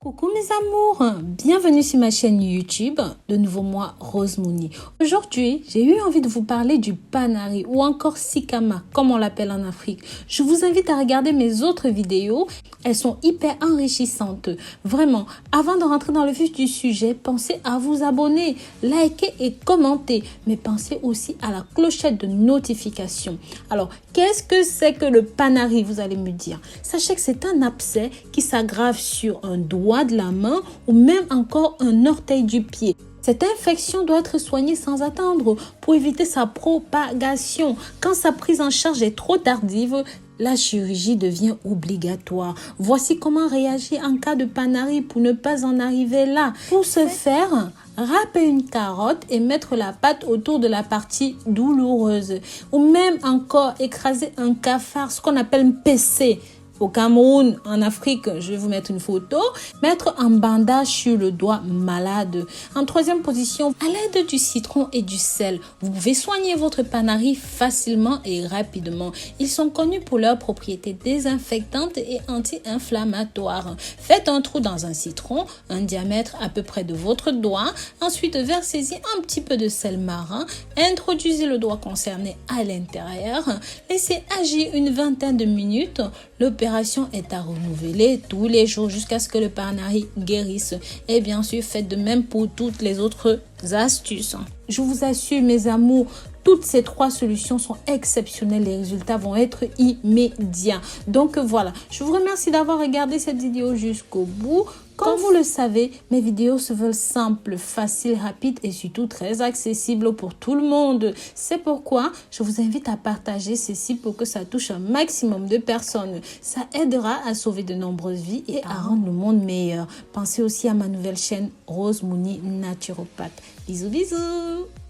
Coucou mes amours, bienvenue sur ma chaîne YouTube, de nouveau moi Rose Mouni. Aujourd'hui, j'ai eu envie de vous parler du panari ou encore sikama, comme on l'appelle en Afrique. Je vous invite à regarder mes autres vidéos, elles sont hyper enrichissantes. Vraiment, avant de rentrer dans le vif du sujet, pensez à vous abonner, liker et commenter, mais pensez aussi à la clochette de notification. Alors, qu'est-ce que c'est que le panari, vous allez me dire? Sachez que c'est un abcès qui s'aggrave sur un doigt de la main ou même encore un orteil du pied. Cette infection doit être soignée sans attendre pour éviter sa propagation. Quand sa prise en charge est trop tardive, la chirurgie devient obligatoire. Voici comment réagir en cas de panari pour ne pas en arriver là. Pour ce faire, râper une carotte et mettre la pâte autour de la partie douloureuse. Ou même encore écraser un cafard, ce qu'on appelle un PC. Au Cameroun, en Afrique, je vais vous mettre une photo. Mettre un bandage sur le doigt malade. En troisième position, à l'aide du citron et du sel, vous pouvez soigner votre panari facilement et rapidement. Ils sont connus pour leurs propriétés désinfectantes et anti-inflammatoires. Faites un trou dans un citron, un diamètre à peu près de votre doigt. Ensuite, versez-y un petit peu de sel marin. Introduisez le doigt concerné à l'intérieur. Laissez agir une vingtaine de minutes. L'opération est à renouveler tous les jours jusqu'à ce que le panari guérisse. Et bien sûr, faites de même pour toutes les autres astuces. Je vous assure, mes amours, toutes ces trois solutions sont exceptionnelles. Les résultats vont être immédiats. Donc voilà, je vous remercie d'avoir regardé cette vidéo jusqu'au bout. Comme vous le savez, mes vidéos se veulent simples, faciles, rapides et surtout très accessibles pour tout le monde. C'est pourquoi je vous invite à partager ceci pour que ça touche un maximum de personnes. Ça aidera à sauver de nombreuses vies et à rendre le monde meilleur. Pensez aussi à ma nouvelle chaîne Rose Mouni Naturopathe. Bisous, bisous!